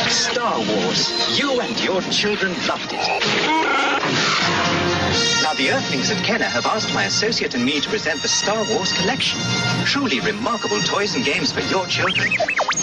Star Wars. You and your children loved it. Now, the Earthlings at Kenner have asked my associate and me to present the Star Wars collection. Truly remarkable toys and games for your children.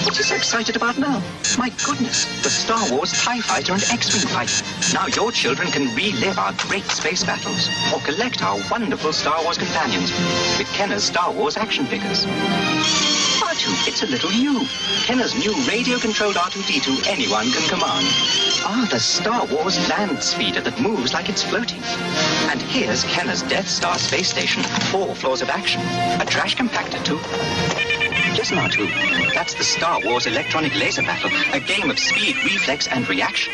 What are you so excited about now? My goodness, the Star Wars TIE Fighter and X-Wing fighter. Now your children can relive our great space battles or collect our wonderful Star Wars companions with Kenner's Star Wars action figures. R2, it's a little you. Kenner's new radio-controlled R2-D2 anyone can command. Ah, the Star Wars land speeder that moves like it's floating. And here's Kenner's Death Star space station, 4 floors of action. A trash compactor, too. Listen, R2, that's the Star Wars electronic laser battle, a game of speed, reflex, and reaction.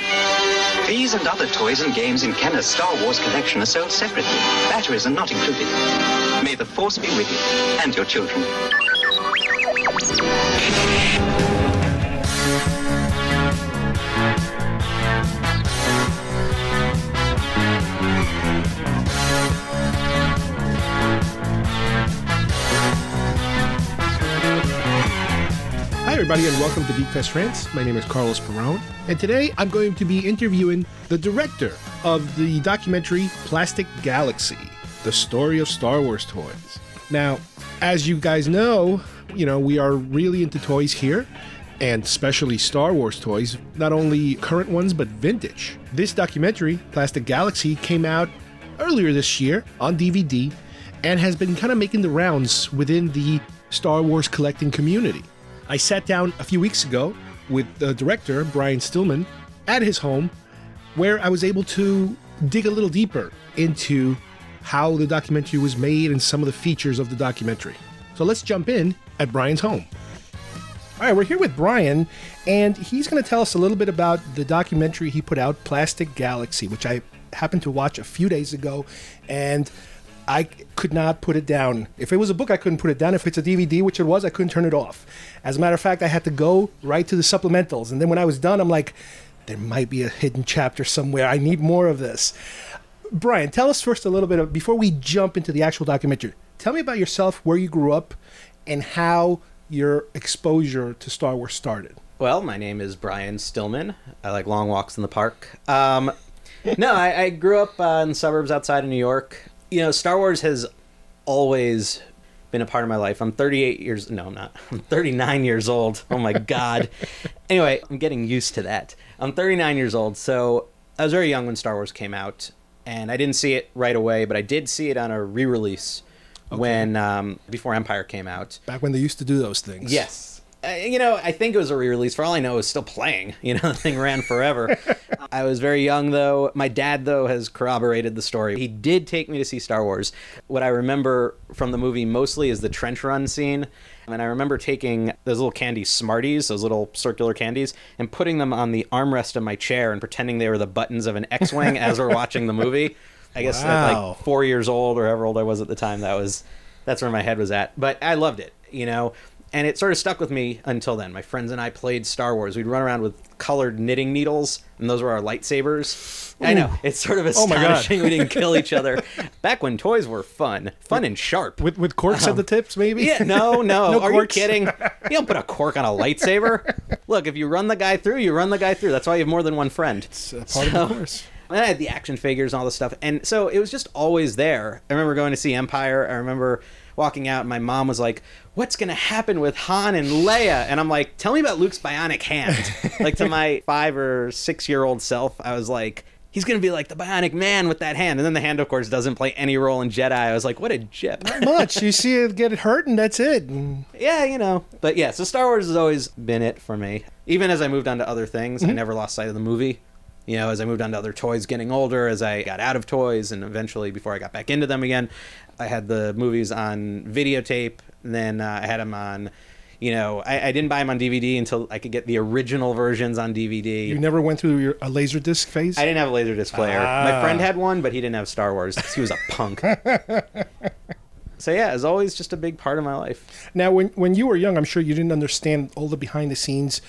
These and other toys and games in Kenner's Star Wars collection are sold separately. Batteries are not included. May the Force be with you and your children. Hi everybody and welcome to GeekFest Rants. My name is Carlos Perron, and today I'm going to be interviewing the director of the documentary Plastic Galaxy, the story of Star Wars toys. Now, as you guys know, we are really into toys here, and especially Star Wars toys, not only current ones, but vintage. This documentary, Plastic Galaxy, came out earlier this year on DVD and has been kind of making the rounds within the Star Wars collecting community. I sat down a few weeks ago with the director, Brian Stillman, at his home, where I was able to dig a little deeper into how the documentary was made and some of the features of the documentary. So let's jump in at Brian's home. All right, we're here with Brian, and he's going to tell us a little bit about the documentary he put out, Plastic Galaxy, which I happened to watch a few days ago, and I could not put it down. If it was a book, I couldn't put it down. If it's a DVD, which it was, I couldn't turn it off. As a matter of fact, I had to go right to the supplementals. And then when I was done, I'm like, there might be a hidden chapter somewhere. I need more of this. Brian, tell us first a little bit, before we jump into the actual documentary, tell me about yourself, where you grew up, and how your exposure to Star Wars started. Well, my name is Brian Stillman. I like long walks in the park. I grew up in the suburbs outside of New York. Star Wars has always been a part of my life. I'm 39 years old. Oh my God. Anyway, I'm getting used to that. I'm 39 years old. So I was very young when Star Wars came out, and I didn't see it right away, but I did see it on a re-release when before Empire came out. Back when they used to do those things. Yes. I think it was a re-release. For all I know, it was still playing. The thing ran forever. I was very young, though. My dad, though, has corroborated the story. He did take me to see Star Wars. What I remember from the movie mostly is the trench run scene. And I remember taking those little candy Smarties, those little circular candies, and putting them on the armrest of my chair and pretending they were the buttons of an X-Wing as we're watching the movie. I guess at like 4 years old or however old I was at the time, that's where my head was at. But I loved it, And it sort of stuck with me until then. My friends and I played Star Wars. We'd run around with colored knitting needles, and those were our lightsabers. Ooh. I know, it's sort of astonishing we didn't kill each other. Back when toys were fun and sharp. With corks at the tips, maybe? Yeah, no. Are you kidding? You don't put a cork on a lightsaber. Look, if you run the guy through, you run the guy through. That's why you have more than one friend. It's part of the course. And I had the action figures and all this stuff. And so it was just always there. I remember going to see Empire. I remember walking out, and my mom was like, what's going to happen with Han and Leia? And I'm like, tell me about Luke's bionic hand. Like, to my 5 or 6 year old self, I was like, he's going to be like the bionic man with that hand. And then the hand, of course, doesn't play any role in Jedi. I was like, what a jip. Not much. You see it get hurt, and that's it. Yeah, But yeah, so Star Wars has always been it for me. Even as I moved on to other things, I never lost sight of the movie. As I moved on to other toys, getting older, as I got out of toys, and eventually, before I got back into them again, I had the movies on videotape, and then I had them on, I didn't buy them on DVD until I could get the original versions on DVD. You never went through a Laserdisc phase? I didn't have a Laserdisc player. My friend had one, but he didn't have Star Wars. He was a punk. So yeah, it's always just a big part of my life. Now, when you were young, I'm sure you didn't understand all the behind-the-scenes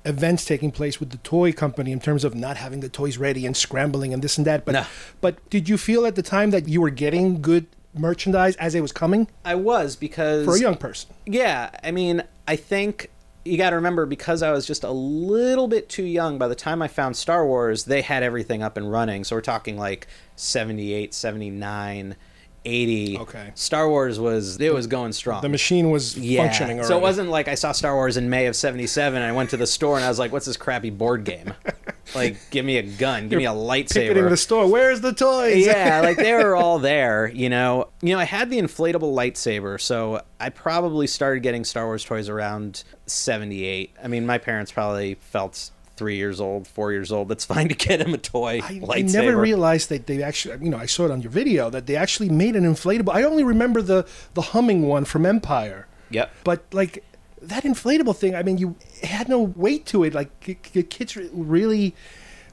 events taking place with the toy company in terms of not having the toys ready and scrambling and this and that. But did you feel at the time that you were getting good merchandise as it was coming? I was, because... For a young person. Yeah, I mean, I think you got to remember, because I was just a little bit too young, by the time I found Star Wars, they had everything up and running. So we're talking like 78, 79, 80. Okay. Star Wars was going strong. The machine was functioning already. So it wasn't like I saw Star Wars in May of 77 and I went to the store and I was like, what's this crappy board game? Like, give me a gun, give me a lightsaber. Picketing the store. Where's the toys? Yeah, like they were all there, you know. You know, I had the inflatable lightsaber, so I probably started getting Star Wars toys around 78. I mean, my parents probably felt 3 years old, 4 years old. It's fine to get him a toy lightsaber. I never realized that they actually, you know, I saw it on your video, that they actually made an inflatable. I only remember the humming one from Empire. Yep. But, like, that inflatable thing, I mean, it had no weight to it. Like, kids really...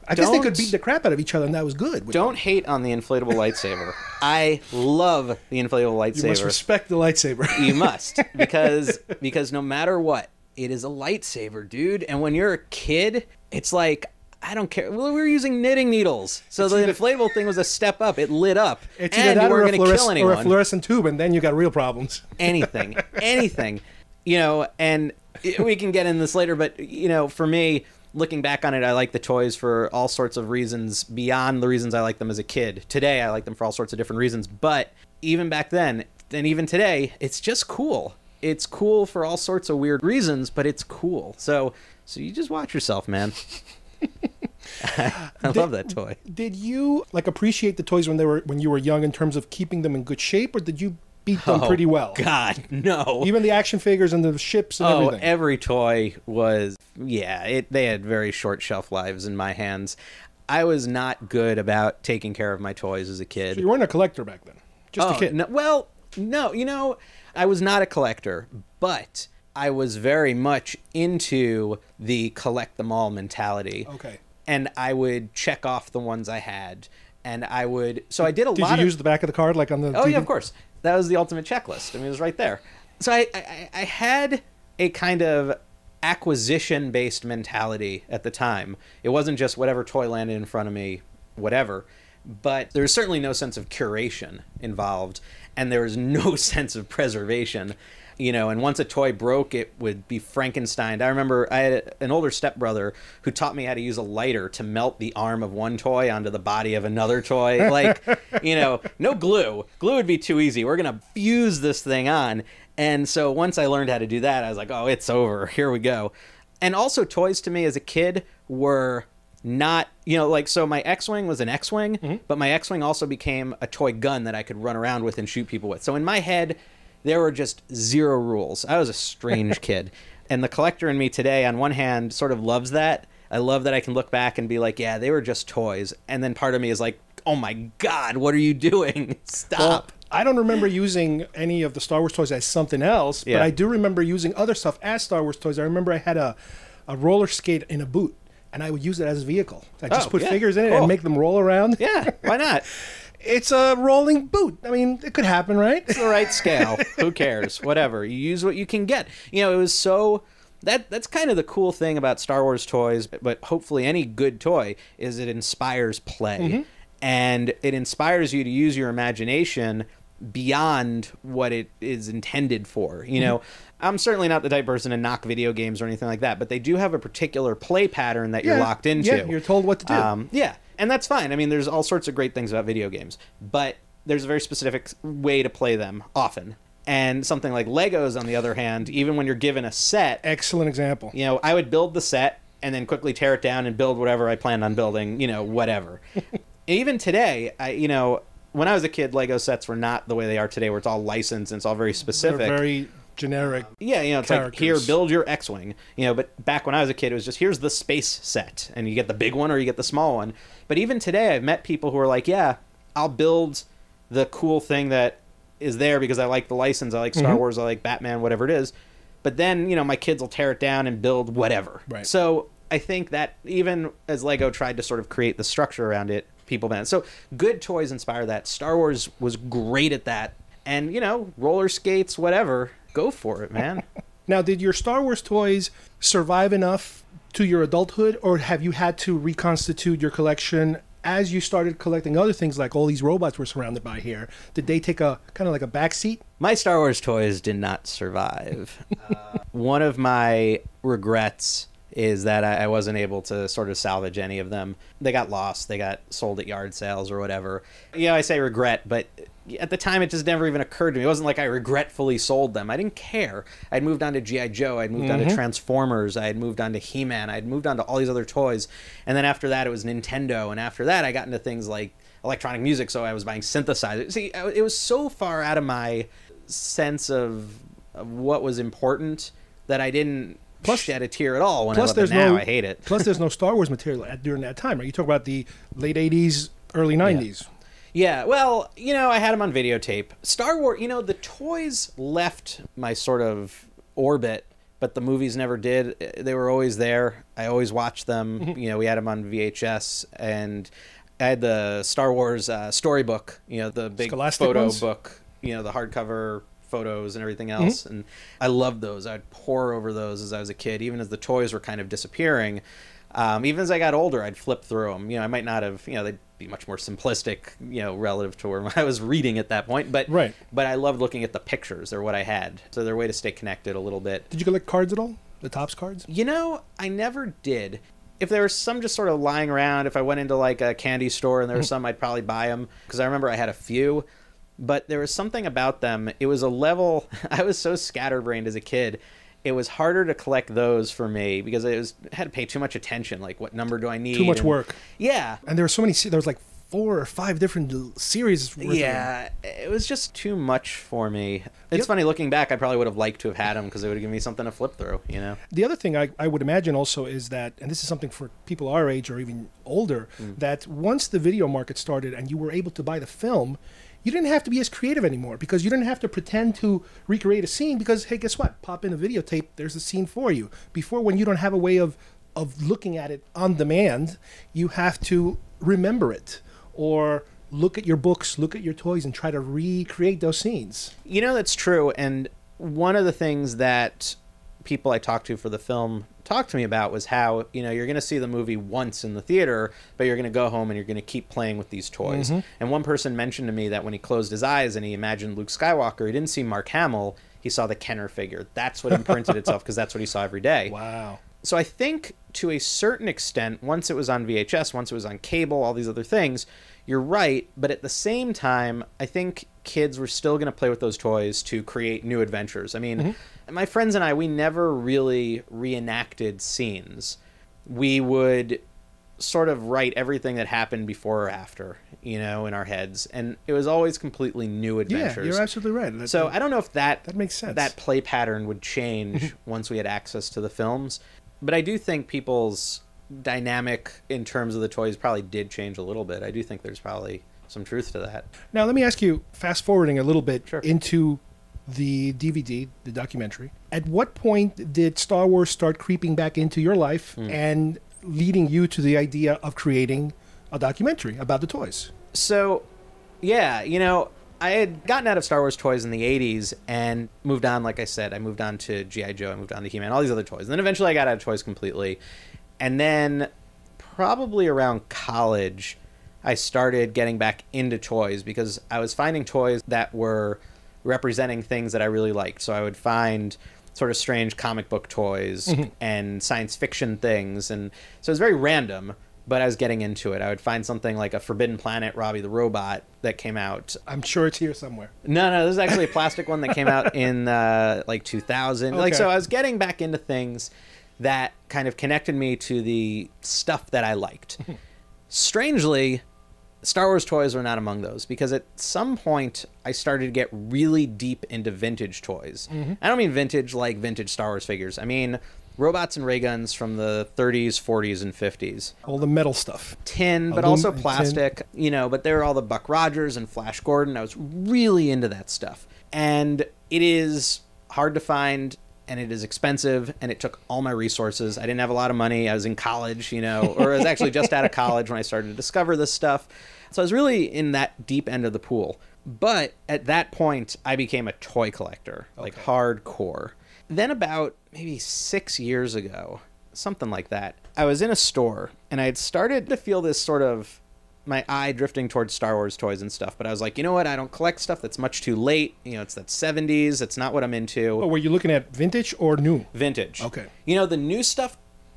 I guess they could beat the crap out of each other, and that was good. Don't hate on the inflatable lightsaber. I love the inflatable lightsaber. You must respect the lightsaber. You must, because no matter what, it is a lightsaber, dude. And when you're a kid, it's like, I don't care. Well, we were using knitting needles, so the inflatable thing was a step up. It lit up, it's and you weren't going to kill anyone. Or a fluorescent tube, and then you got real problems. Anything. You know, and we can get into this later, but, you know, for me, looking back on it, I like the toys for all sorts of reasons beyond the reasons I like them as a kid. Today, I like them for all sorts of different reasons. But even back then, and even today, it's just cool. It's cool for all sorts of weird reasons, but it's cool. So you just watch yourself, man. I love that toy. Did you appreciate the toys when you were young in terms of keeping them in good shape, or did you beat them pretty well? God, no. Even the action figures and the ships and everything. Every toy was, they had very short shelf lives in my hands. I was not good about taking care of my toys as a kid. So you weren't a collector back then? Just a kid? No, you know, I was not a collector, but I was very much into the collect them all mentality. Okay. And I would check off the ones I had, and I would, so I did a lot of... Did you use the back of the card like on the Oh, TV? yeah, of course. That was the ultimate checklist. I mean, it was right there. So I had a kind of acquisition-based mentality at the time. It wasn't just whatever toy landed in front of me, whatever. But there was certainly no sense of curation involved, and there was no sense of preservation. You know, and once a toy broke, it would be Frankenstein. I remember I had an older stepbrother who taught me how to use a lighter to melt the arm of one toy onto the body of another toy. Like, you know, no glue. Glue would be too easy. We're going to fuse this thing on. And so once I learned how to do that, I was like, oh, it's over. Here we go. And also toys to me as a kid were not, you know, like, so my X-Wing was an X-Wing, but my X-Wing also became a toy gun that I could run around with and shoot people with. So in my head, there were just zero rules. I was a strange kid. And the collector in me today, on one hand, sort of loves that. I love that I can look back and be like, yeah, they were just toys. And then part of me is like, oh my God, what are you doing? Stop. Well, I don't remember using any of the Star Wars toys as something else, but I do remember using other stuff as Star Wars toys. I remember I had a roller skate in a boot, and I would use it as a vehicle. I just put figures in it and make them roll around. Yeah, why not? It's a rolling boot. I mean, it could happen, right? It's the right scale. Who cares? Whatever. You use what you can get. You know, it was so... That's kind of the cool thing about Star Wars toys, but hopefully any good toy, is it inspires play. And it inspires you to use your imagination beyond what it is intended for. You know, I'm certainly not the type of person to knock video games or anything like that, but they do have a particular play pattern that you're locked into. Yeah, you're told what to do. Yeah, and that's fine. I mean, there's all sorts of great things about video games, but there's a very specific way to play them often. And something like Legos, on the other hand, even when you're given a set... Excellent example. You know, I would build the set and then quickly tear it down and build whatever I planned on building, you know, whatever. Even today, you know, when I was a kid, Lego sets were not the way they are today, where it's all licensed and it's all very specific. They're very generic. Yeah, you know, it's characters. like, here, build your X-Wing. You know, but back when I was a kid, it was just, here's the space set, and you get the big one or you get the small one. But even today, I've met people who are like, yeah, I'll build the cool thing that is there because I like the license, I like Star Wars, I like Batman, whatever it is. But then, you know, my kids will tear it down and build whatever. Right. So I think that even as Lego tried to sort of create the structure around it, people banned. So good toys inspire that. Star Wars was great at that. And, you know, roller skates, whatever, go for it, man. Now, did your Star Wars toys survive enough to your adulthood, or have you had to reconstitute your collection as you started collecting other things, like all these robots we're surrounded by here, did they take a kind of like a back seat? My Star Wars toys did not survive. One of my regrets is that I wasn't able to sort of salvage any of them. They got lost. They got sold at yard sales or whatever. Yeah, I say regret, but at the time it just never even occurred to me. It wasn't like I regretfully sold them. I didn't care. I'd moved on to G.I. Joe. I'd moved on to Transformers. I had moved on to He-Man. I'd moved on to all these other toys. And then after that, it was Nintendo. And after that, I got into things like electronic music, so I was buying synthesizers. See, it was so far out of my sense of what was important that I didn't shed a tear at all when I love it now. I hate it. Plus, there's no Star Wars material during that time, right? You talk about the late 80s, early 90s. Yeah, well, I had them on videotape. Star Wars, the toys left my sort of orbit, but the movies never did. They were always there. I always watched them. We had them on VHS, and I had the Star Wars storybook, the big Scholastic photo ones? book, the hardcover photos and everything else. And I loved those. I'd pore over those as I was a kid, even as the toys were kind of disappearing. Even as I got older, I'd flip through them. I might not have, they'd be much more simplistic, relative to where I was reading at that point. But I loved looking at the pictures. They're what I had. So they're a way to stay connected a little bit. Did you collect cards at all? The Topps cards? I never did. If there was some just sort of lying around, if I went into like a candy store and there were some, I'd probably buy them. Because I remember I had a few. But there was something about them. It was a level. I was so scatterbrained as a kid. It was harder to collect those for me because I had to pay too much attention. Like, what number do I need? Too much work. Yeah. And there were so many. There was like 4 or 5 different series. Yeah, it was just too much for me. It's funny looking back. I probably would have liked to have had them because it would have given me something to flip through. The other thing I would imagine also is that, and this is something for people our age or even older, that once the video market started and you were able to buy the film, you didn't have to be as creative anymore because you didn't have to pretend to recreate a scene because, hey, guess what? Pop in a videotape, there's a scene for you. Before, when you don't have a way of looking at it on demand, you have to remember it or look at your books, look at your toys, and try to recreate those scenes. That's true. And one of the things that people I talked to for the film talked to me about was how, you're going to see the movie once in the theater, but you're going to go home and you're going to keep playing with these toys. And one person mentioned to me that when he closed his eyes and he imagined Luke Skywalker, he didn't see Mark Hamill, he saw the Kenner figure. That's what imprinted itself because that's what he saw every day. Wow. So I think to a certain extent, once it was on VHS, once it was on cable, all these other things, you're right. But at the same time, I think kids were still going to play with those toys to create new adventures. I mean, my friends and I, we never really reenacted scenes. We would sort of write everything that happened before or after, in our heads. And it was always completely new adventures. Yeah, you're absolutely right. So I don't know if that makes sense. That play pattern would change once we had access to the films. But I do think people's dynamic in terms of the toys probably did change a little bit. I do think there's probably some truth to that. Now, let me ask you, fast forwarding a little bit into the DVD, the documentary, at what point did Star Wars start creeping back into your life and leading you to the idea of creating a documentary about the toys? So, yeah, I had gotten out of Star Wars toys in the 80s and moved on, like I said. I moved on to G.I. Joe, I moved on to He-Man, all these other toys. And then eventually I got out of toys completely. And then probably around college, I started getting back into toys because I was finding toys that were representing things that I really liked. So I would find sort of strange comic book toys and science fiction things. And so it was very random, but I was getting into it. I would find something like a Forbidden Planet Robbie the Robot that came out. I'm sure it's here somewhere. No, this is actually a plastic one that came out in like 2000. Okay. So I was getting back into things that kind of connected me to the stuff that I liked. Strangely, Star Wars toys were not among those because at some point I started to get really deep into vintage toys. I don't mean vintage like vintage Star Wars figures. I mean robots and ray guns from the 30s, 40s, and 50s. All the metal stuff. Tin, but also plastic, but there were all the Buck Rogers and Flash Gordon. I was really into that stuff. And it is hard to find, and it is expensive, and it took all my resources. I didn't have a lot of money. I was in college, or I was actually just out of college when I started to discover this stuff. So I was really in that deep end of the pool. But at that point, I became a toy collector, like hardcore. Then about maybe 6 years ago, something like that, I was in a store, and I had started to feel this sort of my eye drifting towards Star Wars toys and stuff. But I was like, you know what? I don't collect stuff that's much too late. You know, it's that 70s. It's not what I'm into. Oh, were you looking at vintage or new? Vintage. Okay. You know, the new stuff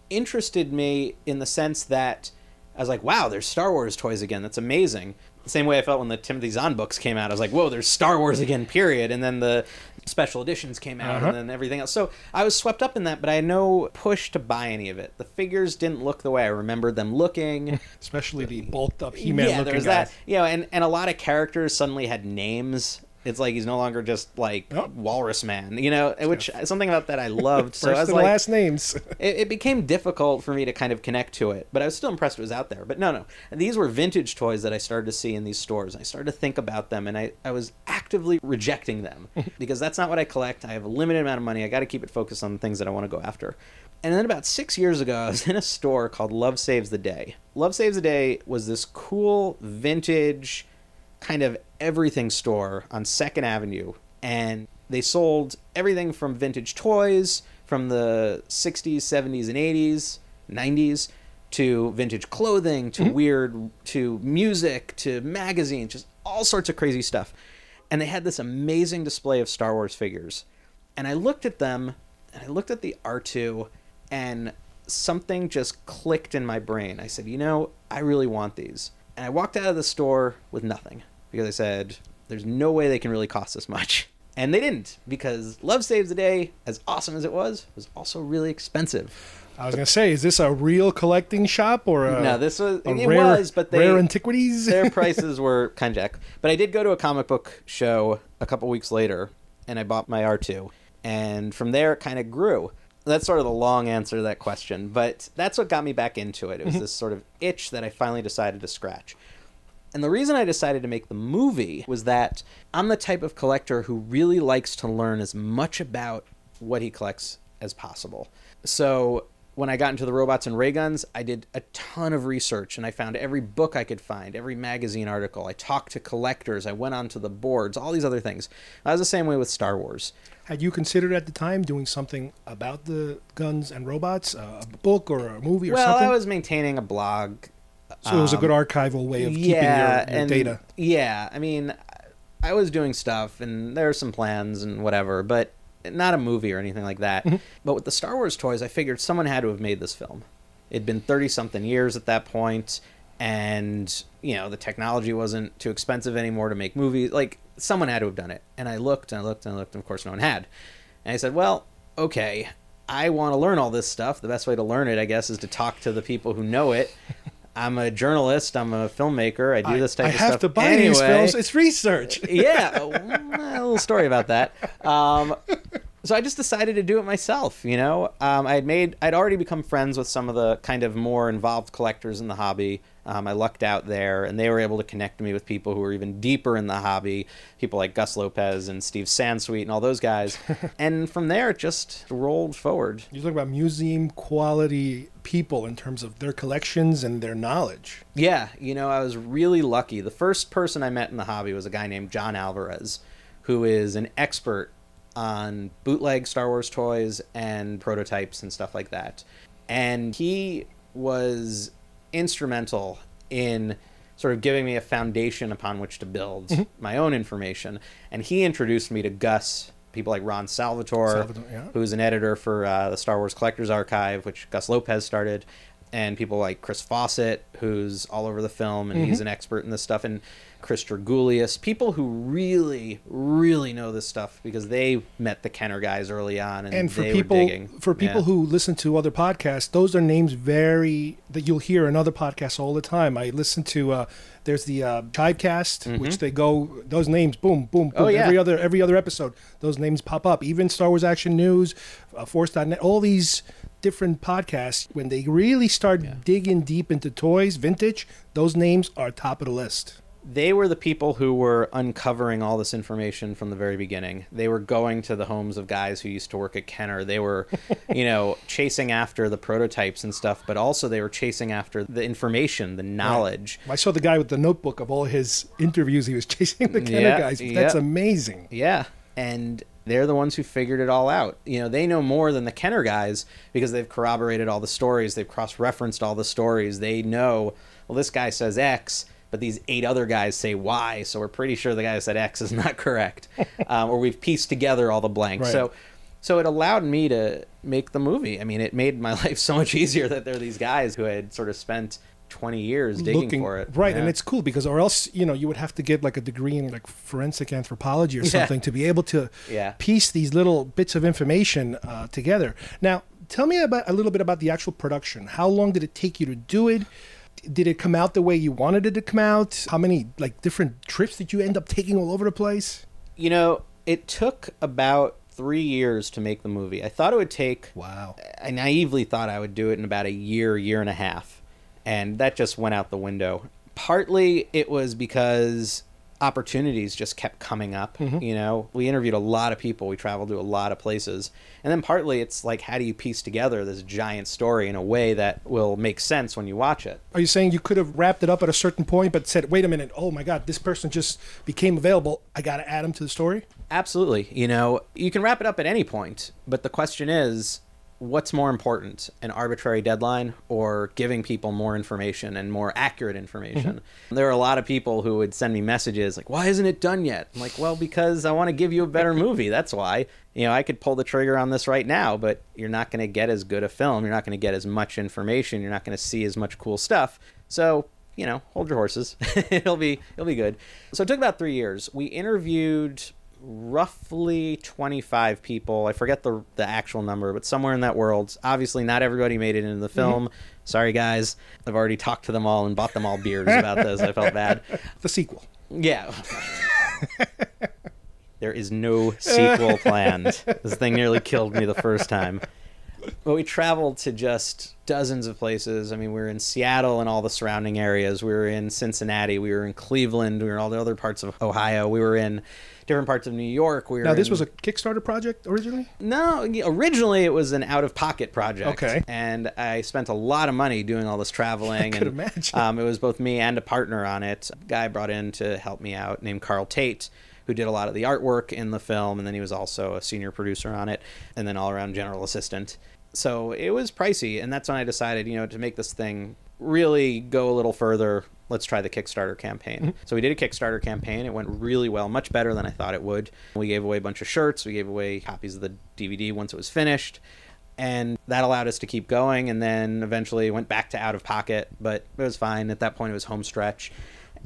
interested me in the sense that I was like, wow, there's Star Wars toys again. That's amazing. The same way I felt when the Timothy Zahn books came out. I was like, whoa, there's Star Wars again, period. And then the special editions came out and then everything else. So I was swept up in that, but I had no push to buy any of it. The figures didn't look the way I remembered them looking. Especially the bulked up He-Man looking there was guy. that. You know, and a lot of characters suddenly had names. It's like he's no longer just like Walrus Man, you know, which something about that I loved. So First I was and like, last names. it became difficult for me to kind of connect to it, but I was still impressed it was out there. But no. These were vintage toys that I started to see in these stores. I started to think about them, and I was actively rejecting them because that's not what I collect. I have a limited amount of money. I got to keep it focused on the things that I want to go after. And then about 6 years ago, I was in a store called Love Saves the Day. Love Saves the Day was this cool vintage kind of everything store on 2nd Avenue, and they sold everything from vintage toys from the 60s, 70s, and 80s, 90s, to vintage clothing, to to music, to magazines, just all sorts of crazy stuff. And they had this amazing display of Star Wars figures. And I looked at them, and I looked at the R2, and something just clicked in my brain. I said, you know, I really want these. And I walked out of the store with nothing. Because I said, there's no way they can really cost this much. And they didn't, because Love Saves the Day, as awesome as it was also really expensive. I was going to say, is this a real collecting shop or a... No, this was... It rare, was, but rare antiquities? Their prices were kind of jack. But I did go to a comic book show a couple weeks later, and I bought my R2. And from there, it kind of grew. That's sort of the long answer to that question. But that's what got me back into it. It was this sort of itch that I finally decided to scratch. And the reason I decided to make the movie was that I'm the type of collector who really likes to learn as much about what he collects as possible. So when I got into the robots and ray guns, I did a ton of research, and I found every book I could find, every magazine article. I talked to collectors. I went onto the boards, all these other things. I was the same way with Star Wars. Had you considered at the time doing something about the guns and robots, a book or a movie or something? Well, I was maintaining a blog. So it was a good archival way of keeping your data. Yeah, I mean, I was doing stuff, and there were some plans and whatever, but not a movie or anything like that. But with the Star Wars toys, I figured someone had to have made this film. It'd been 30-something years at that point, and, you know, the technology wasn't too expensive anymore to make movies. Like, someone had to have done it. And I looked, and I looked, and I looked, and of course no one had. And I said, well, okay, I want to learn all this stuff. The best way to learn it, I guess, is to talk to the people who know it. I'm a journalist. I'm a filmmaker. I do this type of stuff. I have to buy these films. It's research. Yeah, a little story about that. So I just decided to do it myself. You know, I'd already become friends with some of the kind of more involved collectors in the hobby. I lucked out there, and they were able to connect me with people who were even deeper in the hobby, people like Gus Lopez and Steve Sansweet and all those guys. And from there, it just rolled forward. You talk about museum quality people in terms of their collections and their knowledge. Yeah, you know, I was really lucky. The first person I met in the hobby was a guy named John Alvarez, who is an expert on bootleg Star Wars toys and prototypes and stuff like that. And he was instrumental in sort of giving me a foundation upon which to build my own information. And he introduced me to Gus, people like Ron Salvatore, who's an editor for the Star Wars Collectors Archive, which Gus Lopez started, and people like Chris Fawcett, who's all over the film, and he's an expert in this stuff, and Chris Dragoulias, people who really, really know this stuff because they met the Kenner guys early on, and for they people, were digging. For people who listen to other podcasts, those are names that you'll hear in other podcasts all the time. I listen to there's the Chivecast, which they go, those names, boom, boom, boom. Every other episode, those names pop up. Even Star Wars Action News, Force.net, all these different podcasts, when they really start digging deep into toys, vintage, those names are top of the list. They were the people who were uncovering all this information from the very beginning. They were going to the homes of guys who used to work at Kenner. They were, you know, chasing after the prototypes and stuff, but also they were chasing after the information, the knowledge. Right. I saw the guy with the notebook of all his interviews. He was chasing the Kenner guys. That's amazing. Yeah, and they're the ones who figured it all out. You know, they know more than the Kenner guys because they've corroborated all the stories. They've cross-referenced all the stories. They know, well, this guy says X, but these 8 other guys say Y, so we're pretty sure the guy who said X is not correct. Or we've pieced together all the blanks. Right. So it allowed me to make the movie. I mean, it made my life so much easier that there are these guys who had sort of spent 20 years digging for it. Right, Yeah. and it's cool because, or else, you would have to get like a degree in like forensic anthropology or something to be able to piece these little bits of information together. Now, tell me a little bit about the actual production. How long did it take you to do it? Did it come out the way you wanted it to come out? How many like different trips did you end up taking all over the place? It took about 3 years to make the movie. I thought it would take... Wow. I naively thought I would do it in about a year and a half. And that just went out the window. Partly it was because opportunities just kept coming up. We interviewed a lot of people. We traveled to a lot of places. And then partly it's like, how do you piece together this giant story in a way that will make sense when you watch it? Are you saying you could have wrapped it up at a certain point but said, wait a minute, oh my God, this person just became available. I got to add him to the story? Absolutely. You can wrap it up at any point, but the question is, what's more important, an arbitrary deadline or giving people more information and more accurate information? There are a lot of people who would send me messages like, why isn't it done yet? I'm like, well, because I want to give you a better movie. That's why. I could pull the trigger on this right now, but you're not going to get as good a film. You're not going to get as much information. You're not going to see as much cool stuff. So, hold your horses. It'll be good. So it took about 3 years. We interviewed roughly 25 people. I forget the actual number, but somewhere in that world. Obviously, not everybody made it into the film. Sorry, guys. I've already talked to them all and bought them all beers about this. I felt bad. The sequel. Yeah. There is no sequel planned. This thing nearly killed me the first time. But we traveled to just dozens of places. I mean, we were in Seattle and all the surrounding areas. We were in Cincinnati. We were in Cleveland. We were in all the other parts of Ohio. We were in different parts of New York. Now, this was a Kickstarter project originally? No, originally it was an out-of-pocket project. Okay. And I spent a lot of money doing all this traveling. I could imagine. It was both me and a partner on it. A guy I brought in to help me out named Carl Tate, who did a lot of the artwork in the film, and then he was also a senior producer on it, and then all-around general assistant. So it was pricey, and that's when I decided, to make this thing really go a little further, let's try the Kickstarter campaign. So we did a Kickstarter campaign. It went really well, much better than I thought it would. We gave away a bunch of shirts. We gave away copies of the DVD once it was finished, and that allowed us to keep going, and then eventually went back to out-of-pocket, but it was fine. At that point, it was home stretch.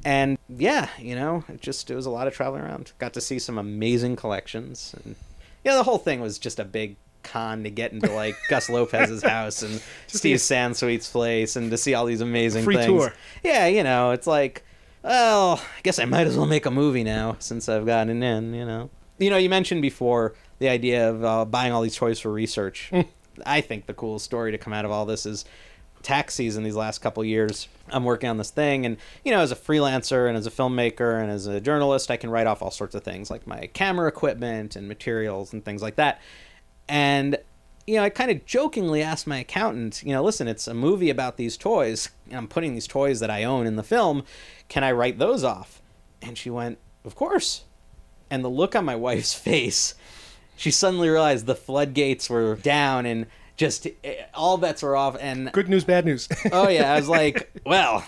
And yeah, it was a lot of traveling around. Got to see some amazing collections. And the whole thing was just a big con to get into like Gus Lopez's house and Steve Sansweet's place and to see all these amazing free things. Tour. Yeah, it's like, well, I guess I might as well make a movie now since I've gotten in, You mentioned before the idea of buying all these toys for research. I think the coolest story to come out of all this is tax season these last couple of years. I'm working on this thing, and as a freelancer and as a filmmaker and as a journalist, I can write off all sorts of things like my camera equipment and materials and things like that. And I kind of jokingly asked my accountant, listen, it's a movie about these toys, and I'm putting these toys that I own in the film. Can I write those off? And she went, of course. And the look on my wife's face, she suddenly realized the floodgates were down and just all bets were off. And good news, bad news. Oh yeah, I was like, well,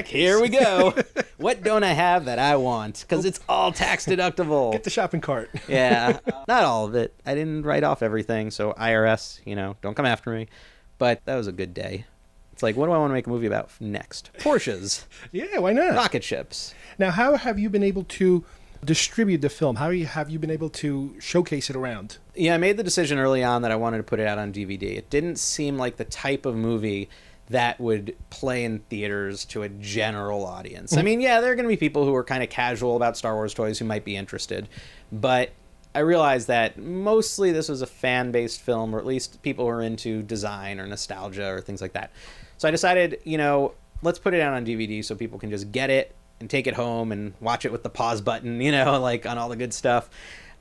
here we go. What don't I have that I want? Because it's all tax deductible. Get the shopping cart. Yeah, not all of it. I didn't write off everything, so IRS, don't come after me. But that was a good day. It's like, what do I want to make a movie about next? Porsches. Yeah, why not? Rocket ships. Now, how have you been able to distribute the film? How have you been able to showcase it around? Yeah, I made the decision early on that I wanted to put it out on DVD. It didn't seem like the type of movie that would play in theaters to a general audience. I mean, yeah, there are going to be people who are kind of casual about Star Wars toys who might be interested, but I realized that mostly this was a fan-based film, or at least people who are into design or nostalgia or things like that. So I decided, let's put it out on DVD so people can just get it and take it home and watch it with the pause button, like on all the good stuff.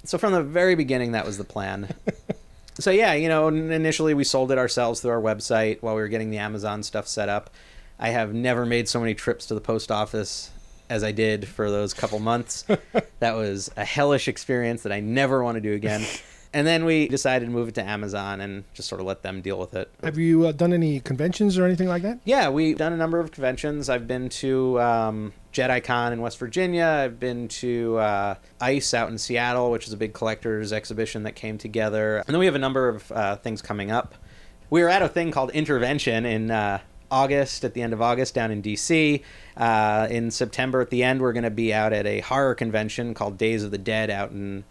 So from the very beginning, that was the plan. So yeah, initially we sold it ourselves through our website while we were getting the Amazon stuff set up. I have never made so many trips to the post office as I did for those couple months. That was a hellish experience that I never want to do again. And then we decided to move it to Amazon and just sort of let them deal with it. Have you done any conventions or anything like that? Yeah, we've done a number of conventions. I've been to JediCon in West Virginia. I've been to ICE out in Seattle, which is a big collector's exhibition that came together. And then we have a number of things coming up. We were at a thing called Intervention in August, at the end of August, down in D.C. In September, at the end, we're going to be out at a horror convention called Days of the Dead out in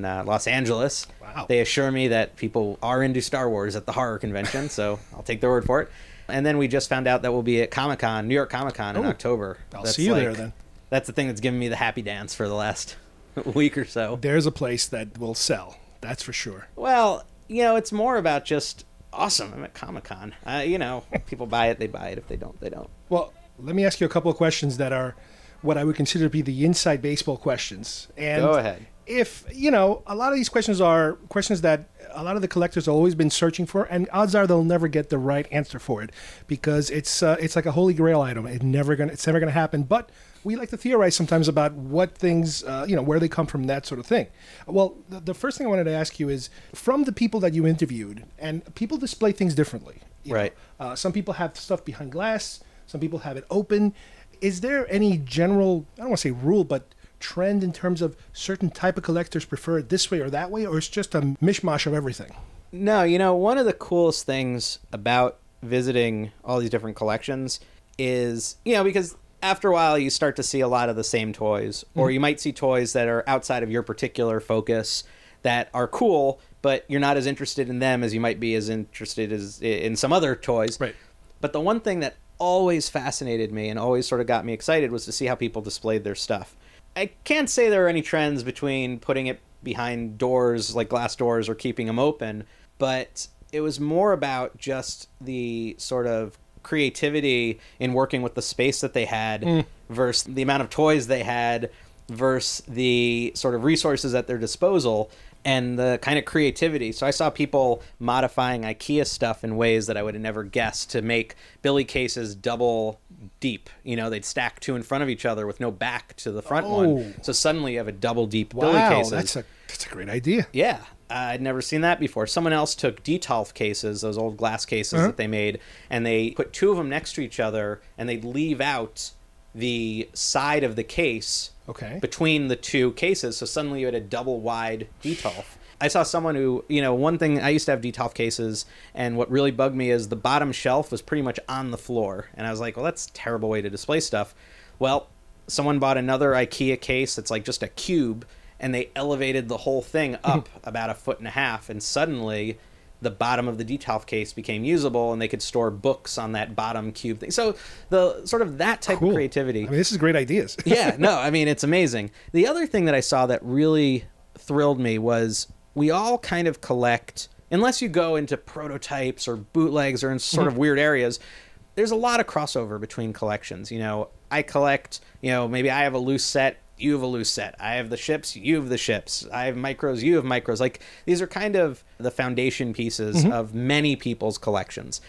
Los Angeles. Wow. They assure me that people are into Star Wars at the horror convention, so I'll take their word for it. And then we just found out that we'll be at Comic-Con, New York Comic-Con in October. I'll see you there then. That's the thing that's given me the happy dance for the last week or so. There's a place that will sell, that's for sure. Well, it's more about just, awesome, I'm at Comic-Con. People buy it, they buy it. If they don't, they don't. Well, let me ask you a couple of questions that are what I would consider to be the inside baseball questions. And go ahead. If, a lot of these questions are questions that a lot of the collectors have always been searching for, and odds are they'll never get the right answer for it because it's like a holy grail item. It's never gonna happen. But we like to theorize sometimes about what things, where they come from, that sort of thing. Well, the first thing I wanted to ask you is, from the people that you interviewed, and people display things differently. Right. Some people have stuff behind glass. Some people have it open. Is there any general, I don't want to say rule, but trend in terms of certain type of collectors prefer it this way or that way, or it's just a mishmash of everything? No, one of the coolest things about visiting all these different collections is, because after a while you start to see a lot of the same toys, or you might see toys that are outside of your particular focus that are cool, but you're not as interested in them as you might be as interested as in some other toys. Right. But the one thing that always fascinated me and always sort of got me excited was to see how people displayed their stuff. I can't say there are any trends between putting it behind doors, like glass doors, or keeping them open, but it was more about just the sort of creativity in working with the space that they had versus the amount of toys they had versus the sort of resources at their disposal and the kind of creativity. So I saw people modifying IKEA stuff in ways that I would have never guessed to make Billy cases double deep. They'd stack two in front of each other with no back to the front one. So suddenly you have a double deep Billy cases. That's a great idea. Yeah. I'd never seen that before. Someone else took Detolf cases, those old glass cases that they made, and they put two of them next to each other, and they'd leave out the side of the case between the two cases. So suddenly you had a double wide Detolf. I saw someone who, one thing, I used to have Detolf cases, and what really bugged me is the bottom shelf was pretty much on the floor. And I was like, well, that's a terrible way to display stuff. Well, someone bought another IKEA case that's like just a cube, and they elevated the whole thing up about 1.5 feet, and suddenly the bottom of the Detolf case became usable, and they could store books on that bottom cube thing. So the sort of that type of creativity. I mean, this is great ideas. Yeah, no, I mean, it's amazing. The other thing that I saw that really thrilled me was we all kind of collect, unless you go into prototypes or bootlegs or in sort of weird areas, there's a lot of crossover between collections. I collect, maybe I have a loose set, you have a loose set. I have the ships, you have the ships. I have micros, you have micros. Like, these are kind of the foundation pieces of many people's collections.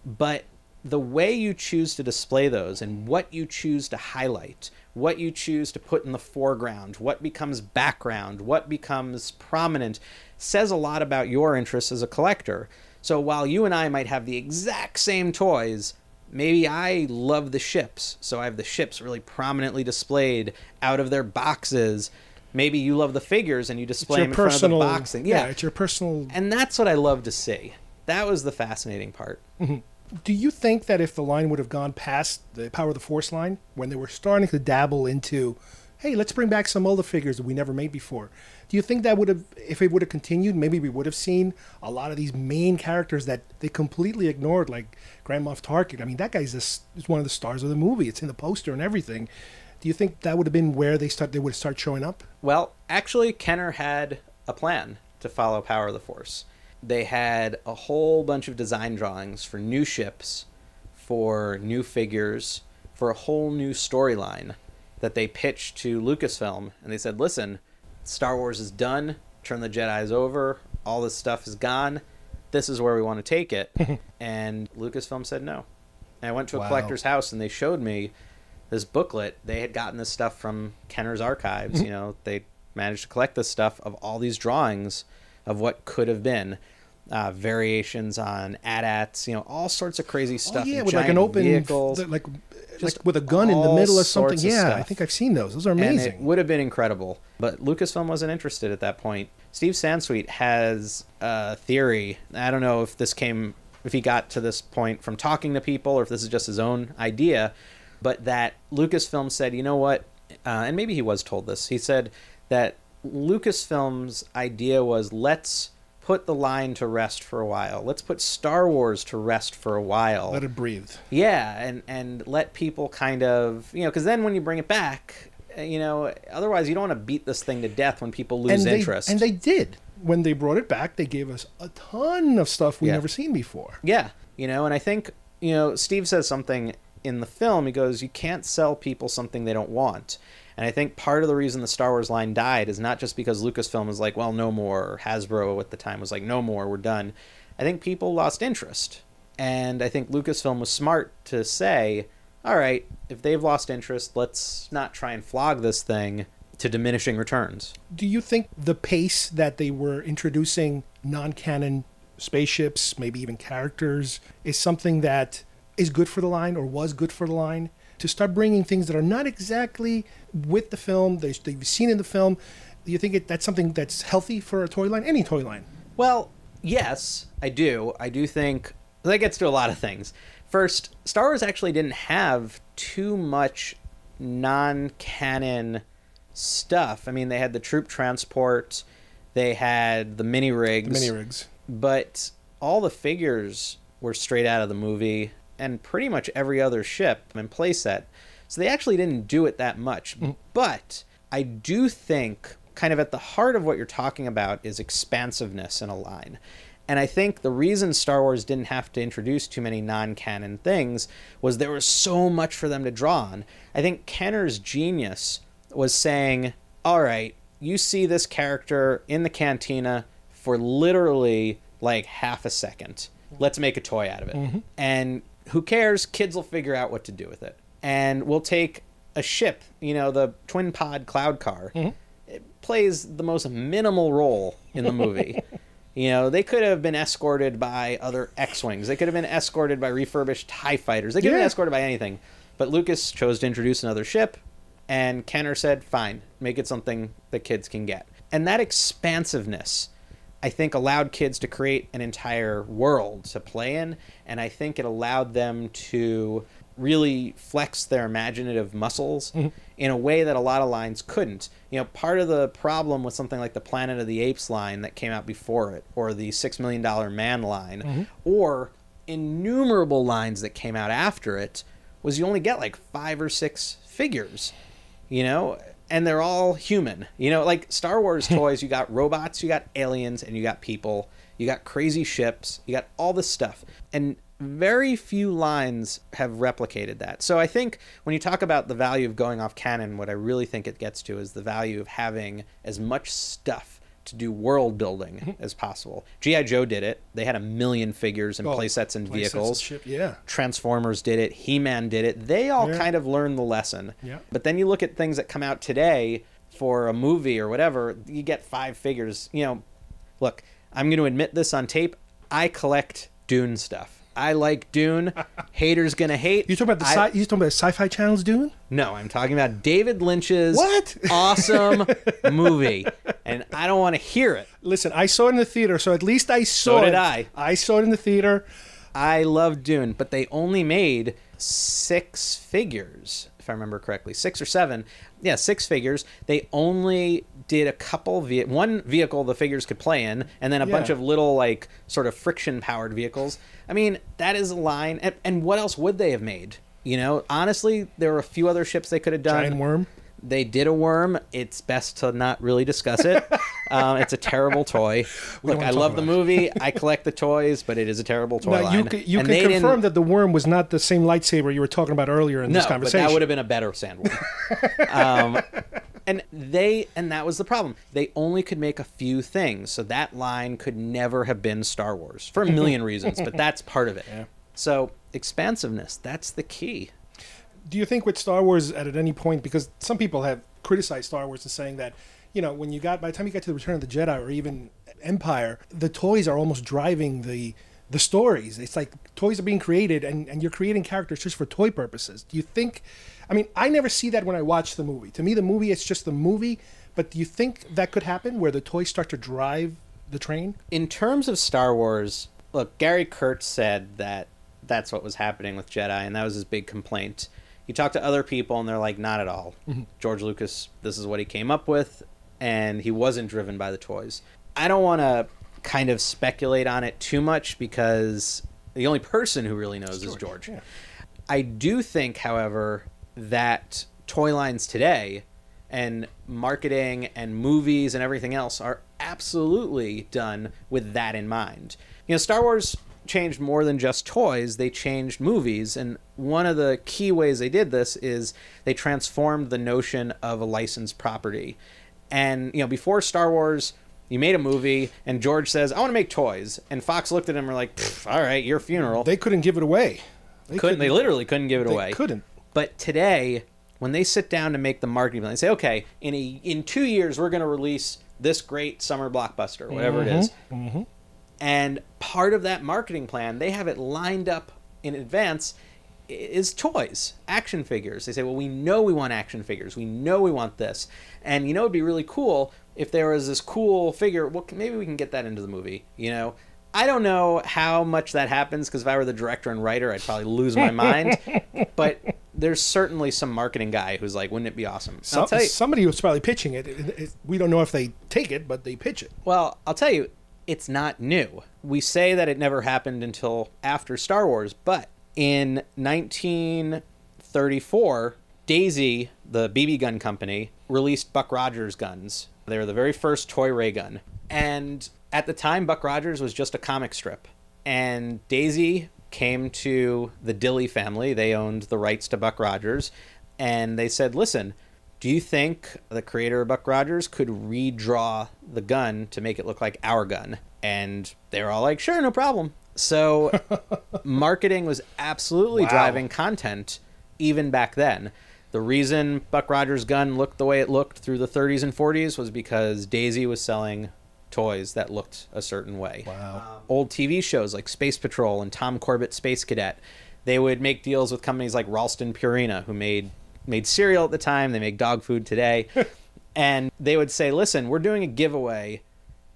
But the way you choose to display those and what you choose to highlight, what you choose to put in the foreground, what becomes background, what becomes prominent, says a lot about your interests as a collector. So while you and I might have the exact same toys, maybe I love the ships, so I have the ships really prominently displayed out of their boxes. Maybe you love the figures and you display them in front of the boxing. Yeah, it's your personal... And that's what I love to see. That was the fascinating part. Do you think that if the line would have gone past the Power of the Force line, when they were starting to dabble into, hey, let's bring back some older figures that we never made before, do you think that would have, if it would have continued, maybe we would have seen a lot of these main characters that they completely ignored, like Grand Moff Tarkin? I mean, that guy's is one of the stars of the movie. It's in the poster and everything. Do you think that would have been where they would start showing up? Well, actually, Kenner had a plan to follow Power of the Force. They had a whole bunch of design drawings for new ships, for new figures, for a whole new storyline that they pitched to Lucasfilm. And they said, listen, Star Wars is done. Turn the Jedis over. All this stuff is gone. This is where we want to take it. And Lucasfilm said no. And I went to a collector's house, and they showed me this booklet. They had gotten this stuff from Kenner's archives. They managed to collect this stuff of all these drawings of what could have been. Variations on AT-ATs, all sorts of crazy stuff. Oh, yeah, with like an open vehicles, like with a gun in the middle or something. Yeah, I think I've seen those. Those are amazing. And it would have been incredible, but Lucasfilm wasn't interested at that point. Steve Sansweet has a theory. I don't know if he got to this point from talking to people or if this is just his own idea, but that Lucasfilm said, you know what, and maybe he was told this. He said that Lucasfilm's idea was, let's put the line to rest for a while. Let's put Star Wars to rest for a while. Let it breathe. Yeah, and let people kind of, because then when you bring it back, otherwise you don't want to beat this thing to death when people lose interest. And they did. When they brought it back, they gave us a ton of stuff we've never seen before. Yeah, and I think, Steve says something in the film. He goes, you can't sell people something they don't want. And I think part of the reason the Star Wars line died is not just because Lucasfilm was like, well, no more, or Hasbro at the time was like, no more, we're done. I think people lost interest. And I think Lucasfilm was smart to say, all right, if they've lost interest, let's not try and flog this thing to diminishing returns. Do you think the pace that they were introducing non-canon spaceships, maybe even characters, is something that is good for the line or was good for the line? To start bringing things that are not exactly with the film, they've seen in the film, do you think that's something that's healthy for a toy line, any toy line? Well, yes, I do. I do think that gets to a lot of things. First, Star Wars actually didn't have too much non-canon stuff. I mean, they had the troop transport, they had the mini rigs. But all the figures were straight out of the movie, and pretty much every other ship and playset. So they actually didn't do it that much. But I do think kind of at the heart of what you're talking about is expansiveness in a line. And I think the reason Star Wars didn't have to introduce too many non-canon things was there was so much for them to draw on. I think Kenner's genius was saying, all right, you see this character in the cantina for literally like half a second. Let's make a toy out of it. And who cares? Kids will figure out what to do with it. And we'll take a ship, the twin pod cloud car. It plays the most minimal role in the movie. They could have been escorted by other X-Wings. They could have been escorted by refurbished TIE fighters. They could have been escorted by anything. But Lucas chose to introduce another ship, and Kenner said, fine, make it something that kids can get. And that expansiveness, I think, allowed kids to create an entire world to play in, and I think it allowed them to really flex their imaginative muscles in a way that a lot of lines couldn't. Part of the problem with something like the Planet of the Apes line that came out before it, or the $6 Million Man line, or innumerable lines that came out after it, was you only get like 5 or 6 figures, and they're all human. Like Star Wars toys, you got robots, you got aliens, and you got people. You got crazy ships. You got all this stuff. And very few lines have replicated that. So I think when you talk about the value of going off canon, what I really think it gets to is the value of having as much stuff to do world building as possible. G.I. Joe did it. They had 1 million figures and playsets and vehicles. Transformers did it. He-Man did it. They all kind of learned the lesson. But then you look at things that come out today for a movie or whatever, you get 5 figures. Look, I'm going to admit this on tape. I collect Dune stuff. I like Dune. Haters gonna hate. You talking about the Sci-Fi Channel's Dune? No, I'm talking about David Lynch's awesome movie, and I don't want to hear it. Listen, I saw it in the theater, so at least I saw it. So did I. I saw it in the theater. I love Dune, but they only made 6 figures, if I remember correctly. 6 or 7. Yeah, 6 figures. They only did a couple, one vehicle the figures could play in, and then a bunch of little, like, sort of friction-powered vehicles. I mean, that is a line. And what else would they have made? Honestly, there were a few other ships they could have done. Giant worm? They did a worm. It's best to not really discuss it. It's a terrible toy. Look, I love the movie. I collect the toys, but it is a terrible toy line. You can confirm that the worm was not the same lightsaber you were talking about earlier in this conversation. No, but that would have been a better sandworm. And that was the problem. They only could make a few things, so that line could never have been Star Wars for a million reasons, but that's part of it. Yeah. So expansiveness, that's the key. Do you think with Star Wars at any point, because some people have criticized Star Wars and saying that, by the time you get to the Return of the Jedi or even empire, the toys are almost driving the stories. It's like toys are being created and you're creating characters just for toy purposes. Do you think, I mean, I never see that when I watch the movie. To me, the movie, it's just the movie. But do you think that could happen where the toys start to drive the train? In terms of Star Wars, look, Gary Kurtz said that that's what was happening with Jedi, and that was his big complaint. You talk to other people, and they're like, not at all. Mm-hmm. George Lucas, this is what he came up with, and he wasn't driven by the toys. I don't want to kind of speculate on it too much because the only person who really knows is George. Yeah. I do think, however, that toy lines today and marketing and movies and everything else are absolutely done with that in mind. You know, Star Wars changed more than just toys. They changed movies, and one of the key ways they did this is they transformed the notion of a licensed property. And, you know, before Star Wars, you made a movie and George says, I want to make toys, and Fox looked at him and were like, all right, your funeral. They couldn't give it away. They literally couldn't give it away. They couldn't. But today, when they sit down to make the marketing plan, they say, okay, in 2 years, we're going to release this great summer blockbuster, whatever it is. Mm-hmm. And part of that marketing plan, they have it lined up in advance, is toys, action figures. They say, well, we know we want action figures. We know we want this. And, you know, it'd be really cool if there was this cool figure. Well, maybe we can get that into the movie, you know? I don't know how much that happens, because if I were the director and writer, I'd probably lose my mind. But there's certainly some marketing guy who's like, wouldn't it be awesome? Somebody was probably pitching it. We don't know if they take it, but they pitch it. Well, I'll tell you, it's not new. We say that it never happened until after Star Wars, but in 1934, Daisy, the BB gun company, released Buck Rogers guns. They were the very first toy ray gun. And at the time, Buck Rogers was just a comic strip. And Daisy came to the Dilley family. They owned the rights to Buck Rogers. And they said, listen, do you think the creator of Buck Rogers could redraw the gun to make it look like our gun? And they were all like, sure, no problem. So marketing was absolutely driving content even back then. The reason Buck Rogers' gun looked the way it looked through the 30s and 40s was because Daisy was selling toys that looked a certain way. Wow. Old TV shows like Space Patrol and Tom Corbett Space Cadet, they would make deals with companies like Ralston Purina, who made cereal at the time. They make dog food today. And they would say, listen, we're doing a giveaway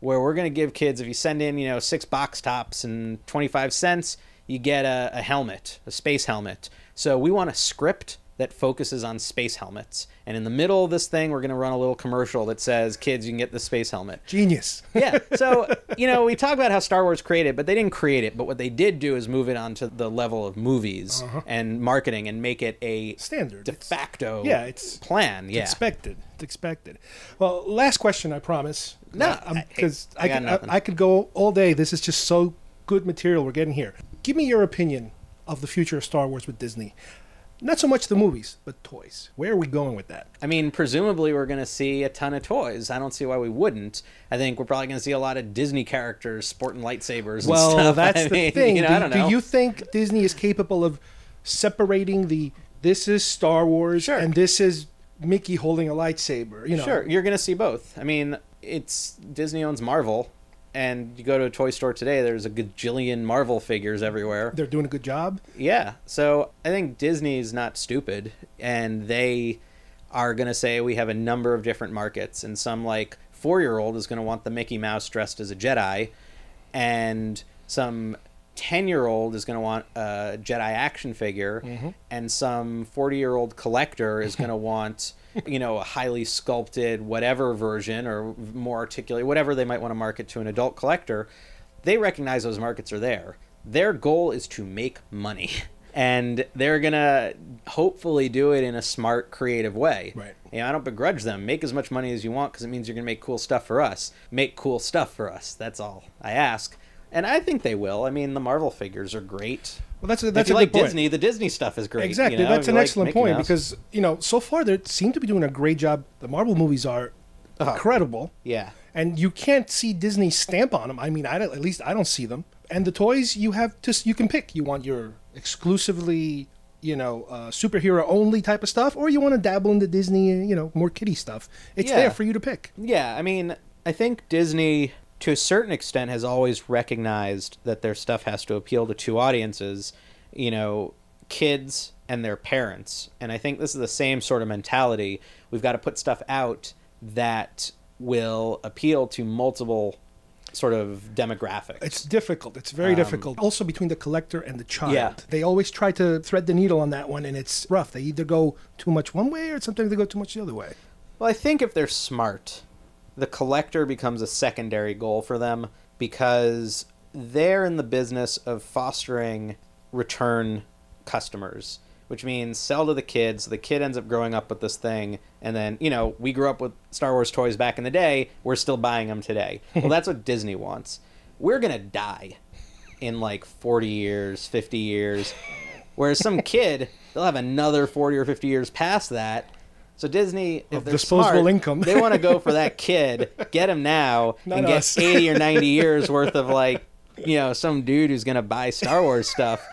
where we're going to give kids, if you send in, 6 box tops and 25 cents, you get a helmet, a space helmet. So we want a script that focuses on space helmets. And in the middle of this thing, we're going to run a little commercial that says, kids, you can get the space helmet. Genius. Yeah. So, we talk about how Star Wars created, but they didn't create it. But what they did do is move it onto the level of movies and marketing and make it a standard, de facto it's plan. Yeah. It's expected. Well, last question, I promise. No, because I could go all day. This is just so good material we're getting here. Give me your opinion of the future of Star Wars with Disney. Not so much the movies, but toys. Where are we going with that? I mean, presumably we're going to see a ton of toys. I don't see why we wouldn't. I think we're probably going to see a lot of Disney characters sporting lightsabers and stuff. Well, that's the thing. I don't know. Do you think Disney is capable of separating this is Star Wars and this is Mickey holding a lightsaber? Sure, you're going to see both. I mean, Disney owns Marvel. And you go to a toy store today, there's a gajillion Marvel figures everywhere. They're doing a good job? Yeah. So I think Disney's not stupid. And they are going to say we have a number of different markets. And some 4-year-old is going to want the Mickey Mouse dressed as a Jedi. And some 10-year-old is going to want a Jedi action figure. Mm-hmm. And some 40-year-old collector is going to want... a highly sculpted whatever version or more articulate, whatever they might want to market to an adult collector. They recognize those markets are there. Their goal is to make money. And they're going to hopefully do it in a smart, creative way. Right. I don't begrudge them. Make as much money as you want because it means you're going to make cool stuff for us. Make cool stuff for us. That's all I ask. And I think they will. I mean, the Marvel figures are great. Well, that's if a you good like point. Disney, the Disney stuff is great. Exactly. That's an excellent point because, so far they seem to be doing a great job. The Marvel movies are incredible. Yeah. And you can't see Disney's stamp on them. I mean, at least I don't see them. And the toys you can pick. You want your exclusively, superhero only type of stuff, or you want to dabble into Disney, more kiddie stuff. It's there for you to pick. Yeah. I mean, I think Disney to a certain extent, has always recognized that their stuff has to appeal to two audiences, you know, kids and their parents. And I think this is the same sort of mentality. We've got to put stuff out that will appeal to multiple sort of demographics. It's difficult. It's very difficult. Also between the collector and the child. Yeah. They always try to thread the needle on that one, and it's rough. They either go too much one way or sometimes they go too much the other way. Well, I think if they're smart, the collector becomes a secondary goal for them because they're in the business of fostering return customers, which means sell to the kids. The kid ends up growing up with this thing, and then, you know, we grew up with Star Wars toys back in the day. We're still buying them today. Well, that's what Disney wants. We're going to die in like 40 years, 50 years, whereas some kid, they'll have another 40 or 50 years past that. So Disney, if they're disposable smart, income. they want to go for that kid, get him now, and get 80 or 90 years worth of, like, you know, some dude who's going to buy Star Wars stuff.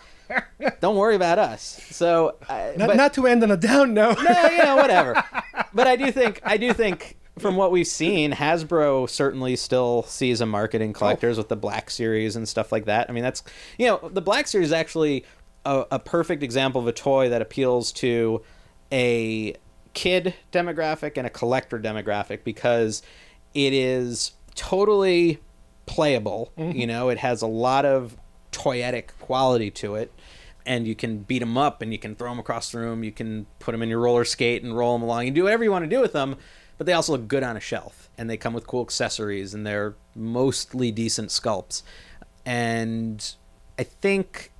Don't worry about us. So not to end on a down note. No, you know, whatever. But I do think from what we've seen, Hasbro certainly still sees a market in collectors with the Black Series and stuff like that. I mean, that's, you know, the Black Series is actually a perfect example of a toy that appeals to a kid demographic and a collector demographic because it is totally playable. You know, it has a lot of toyetic quality to it, and you can beat them up and you can throw them across the room, you can put them in your roller skate and roll them along, you do whatever you want to do with them, but they also look good on a shelf, and they come with cool accessories, and they're mostly decent sculpts. And I think,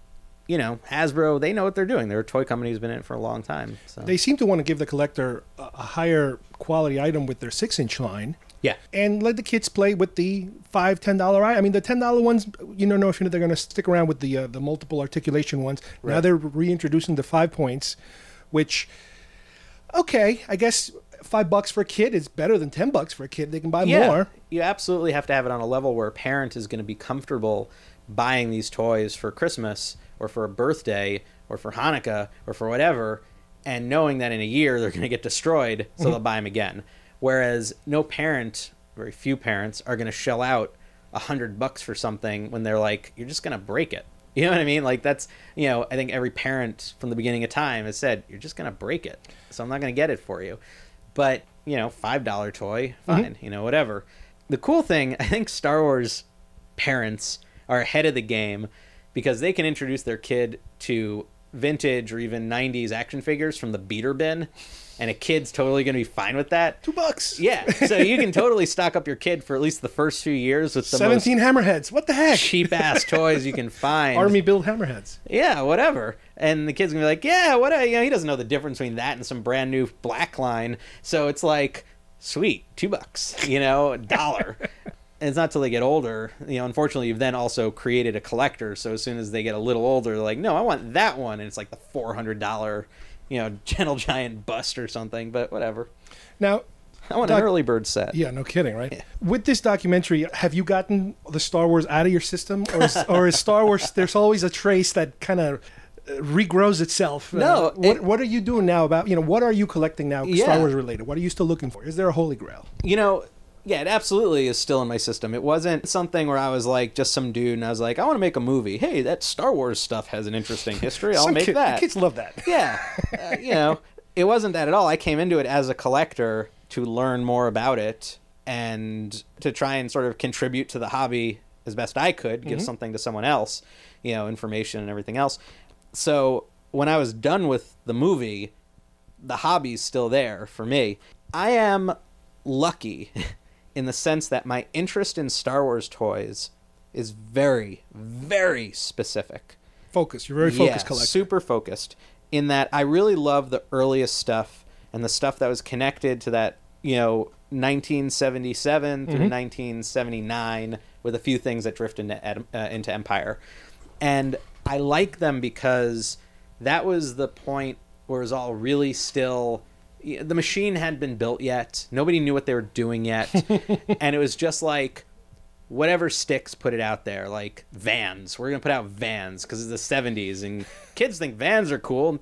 you know, Hasbro, they know what they're doing. They're a toy company who's been in it for a long time. So They seem to want to give the collector a higher quality item with their 6-inch line. yeah. And let the kids play with the $5, $10. I mean, the $10 ones, you don't know if they're going to stick around with the multiple articulation ones. Right. Now they're reintroducing the 5 points, which, okay, I guess $5 for a kid is better than $10 for a kid. They can buy more. You absolutely have to have it on a level where a parent is going to be comfortable buying these toys for Christmas or for a birthday or for Hanukkah or for whatever, and knowing that in a year they're going to get destroyed, so they'll buy them again. Whereas no parent, very few parents, are going to shell out $100 for something when they're like, you're just going to break it. You know what I mean? Like, that's, you know, I think every parent from the beginning of time has said, you're just going to break it, so I'm not going to get it for you. But, you know, $5 toy, fine, you know, whatever. The cool thing, I think Star Wars parents are ahead of the game because they can introduce their kid to vintage or even 90s action figures from the beater bin, and a kid's totally going to be fine with that. $2. Yeah, so you can totally stock up your kid for at least the first few years with the 17 most hammerheads. What the heck? cheap-ass toys you can find. Army build hammerheads. Yeah, whatever. And the kid's going to be like, yeah, what? You know, he doesn't know the difference between that and some brand new black line. So it's like, sweet, $2, you know, $1. And it's not till they get older, you know, unfortunately, you've then also created a collector. So as soon as they get a little older, they're like, no, I want that one. And it's like the $400, you know, Gentle Giant bust or something, but whatever. Now, I want an early bird set. Yeah, no kidding, right? Yeah. With this documentary, have you gotten the Star Wars out of your system? Or is Star Wars, there's always a trace that kind of regrows itself? No. What are you doing now about, you know, what are you collecting now Yeah. Star Wars related? What are you still looking for? Is there a holy grail? You know, yeah, it absolutely is still in my system. It wasn't something where I was like just some dude and I was like, I want to make a movie. Hey, that Star Wars stuff has an interesting history. I'll make that. Kids love that. Yeah. You know, it wasn't that at all. I came into it as a collector to learn more about it and to try and sort of contribute to the hobby as best I could, give something to someone else, you know, information and everything else. So when I was done with the movie, the hobby's still there for me. I am lucky in the sense that my interest in Star Wars toys is very, very specific. Focus. You're very focused collector. Super focused in that I really love the earliest stuff and the stuff that was connected to that, you know, 1977 through 1979 with a few things that drift into Empire. And I like them because that was the point where it was all really still... The machine hadn't been built yet. Nobody knew what they were doing yet. And it was just like, whatever sticks, put it out there. Like, Vans. We're going to put out Vans because it's the 70s. And kids think Vans are cool. And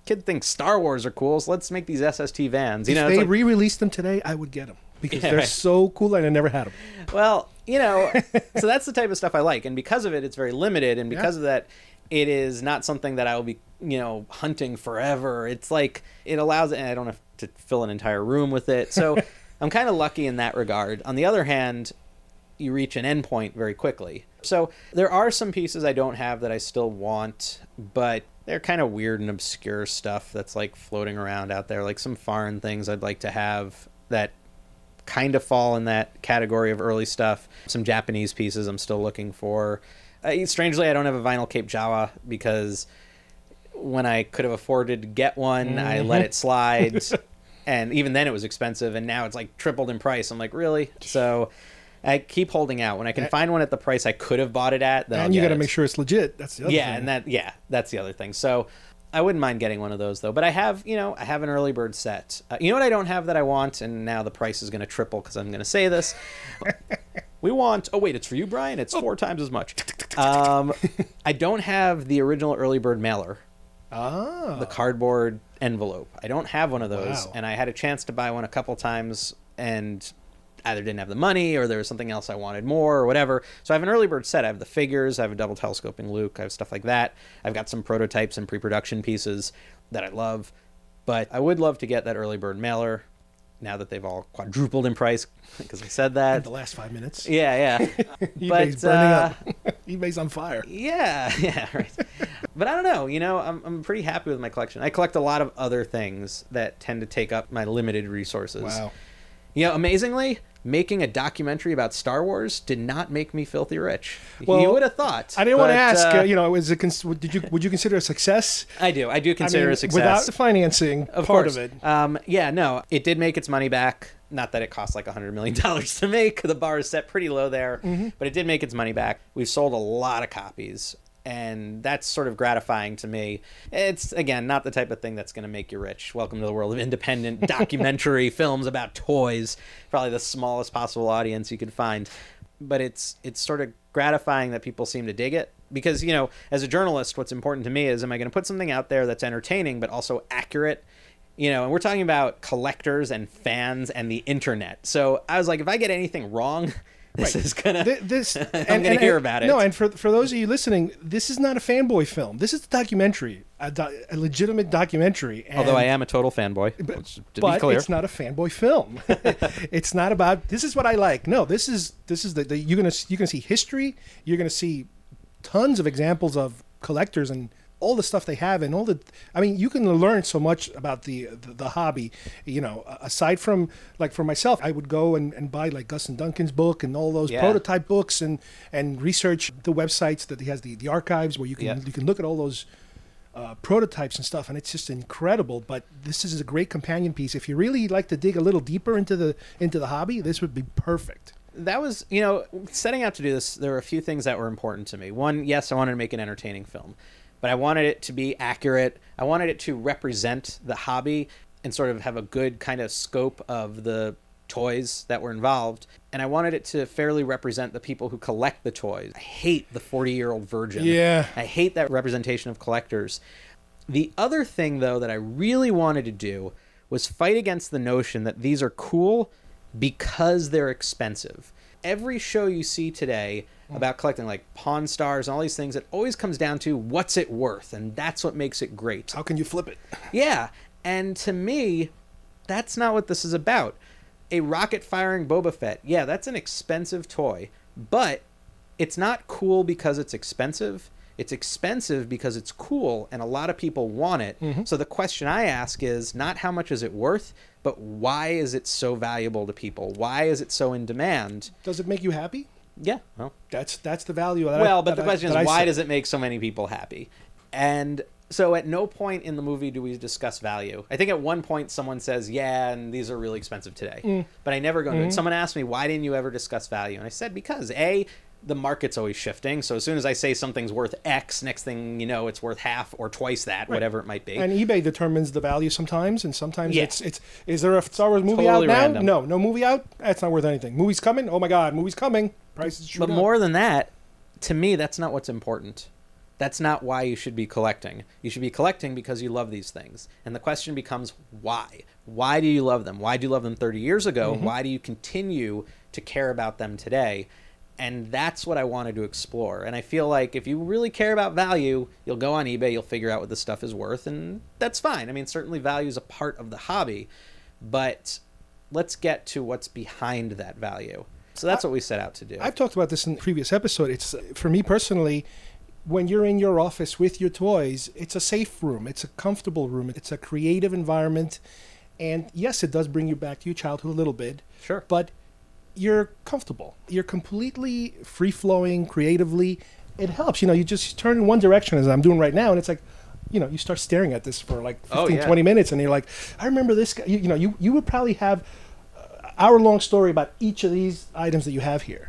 kids think Star Wars are cool. So let's make these SST Vans. You know, if they like, re-released them today, I would get them. because they're so cool and I never had them. Well, so that's the type of stuff I like. And because of it, it's very limited. And because of that, it is not something that I will be, hunting forever. It's like it allows it, and I don't have to fill an entire room with it. So I'm kind of lucky in that regard. On the other hand, you reach an endpoint very quickly. So there are some pieces I don't have that I still want, but they're kind of weird and obscure stuff that's like floating around out there, like some foreign things I'd like to have that kind of fall in that category of early stuff. Some Japanese pieces I'm still looking for. Strangely, I don't have a vinyl Cape Jawa because when I could have afforded to get one, I let it slide. And even then it was expensive, and now it's like tripled in price. I'm like, really? So I keep holding out. When I can find one at the price I could have bought it at, then and you got to make sure it's legit. That's the other thing. And that's the other thing. So I wouldn't mind getting one of those though. But I have an early bird set. You know what I don't have that I want, and now the price is going to triple because I'm going to say this. We want. Oh wait, it's for you, Brian. It's 4 times as much. I don't have the original early bird mailer. The cardboard envelope. I don't have one of those, and I had a chance to buy one a couple times, and either didn't have the money or there was something else I wanted more or whatever. So I have an early bird set. I have the figures. I have a double telescoping Luke. I have stuff like that. I've got some prototypes and pre-production pieces that I love, but I would love to get that early bird mailer now that they've all quadrupled in price, because I said that. In the last 5 minutes. Yeah. eBay's burning up. eBay's on fire. Yeah, right. But I don't know, I'm pretty happy with my collection. I collect a lot of other things that tend to take up my limited resources. Wow. Amazingly, making a documentary about Star Wars did not make me filthy rich. Well, you would have thought. I didn't want to ask. Would you consider it a success? I do consider it a success without the financing part of it. It did make its money back. Not that it cost like $100 million to make. The bar is set pretty low there, but it did make its money back. We've sold a lot of copies, and that's sort of gratifying to me. It's, again, not the type of thing that's going to make you rich. Welcome to the world of independent documentary films about toys. Probably the smallest possible audience you could find. But it's sort of gratifying that people seem to dig it. Because, as a journalist, what's important to me is, am I going to put something out there that's entertaining but also accurate? And we're talking about collectors and fans and the internet. So I was like, if I get anything wrong, this is gonna. I'm gonna hear about it. No, and for those of you listening, this is not a fanboy film. This is a documentary, a legitimate documentary. Although I am a total fanboy, but it's not a fanboy film. It's not about. This is what I like. No, this is the you're gonna see history. You're gonna see tons of examples of collectors and all the stuff they have, and you can learn so much about the hobby, aside from, like, for myself, I would go and buy like Gus and Duncan's book and all those prototype books and research the websites that he has, the archives where you can look at all those prototypes and stuff, and it's just incredible. But this is a great companion piece. If you really like to dig a little deeper into the hobby, this would be perfect. That was, setting out to do this, there were a few things that were important to me. One, yes, I wanted to make an entertaining film, but I wanted it to be accurate. I wanted it to represent the hobby and sort of have a good kind of scope of the toys that were involved. And I wanted it to fairly represent the people who collect the toys. I hate the 40-year-old virgin. Yeah. I hate that representation of collectors. The other thing, though, that I really wanted to do was fight against the notion that these are cool because they're expensive. Every show you see today about collecting, like Pawn Stars and all these things, it always comes down to what's it worth, and that's what makes it great. How can you flip it? Yeah, and to me, that's not what this is about. A rocket-firing Boba Fett, yeah, that's an expensive toy, but it's not cool because it's expensive. It's expensive because it's cool, and a lot of people want it. So the question I ask is not how much is it worth, but why is it so valuable to people? Why is it so in demand? Does it make you happy? Yeah, well, that's the value of that. But the question is, why does it make so many people happy? And so at no point in the movie do we discuss value. I think at one point someone says, yeah, and these are really expensive today. But I never go into it. Someone asked me, why didn't you ever discuss value? And I said, because A, the market's always shifting. So as soon as I say something's worth X, next thing you know, it's worth half or twice that, whatever it might be. And eBay determines the value sometimes, and sometimes it's is there a Star Wars movie totally out now? random. No movie out? That's not worth anything. Movie's coming? Oh my God, movie's coming. Prices shoot But up. more than that, to me, that's not what's important. That's not why you should be collecting. You should be collecting because you love these things. And the question becomes, why? Why do you love them? Why do you love them 30 years ago? Why do you continue to care about them today? And that's what I wanted to explore. And I feel like if you really care about value, you'll go on eBay, you'll figure out what this stuff is worth, and that's fine. I mean, certainly value is a part of the hobby, but let's get to what's behind that value. So that's what we set out to do. I've talked about this in the previous episode. It's, for me personally, when you're in your office with your toys, it's a safe room. It's a comfortable room. It's a creative environment. And yes, it does bring you back to your childhood a little bit. Sure. But you're comfortable. You're completely free-flowing creatively. It helps. You just turn in one direction, as I'm doing right now, and it's like, you start staring at this for like 15, 20 minutes, and you're like, I remember this guy. You would probably have an hour-long story about each of these items that you have here.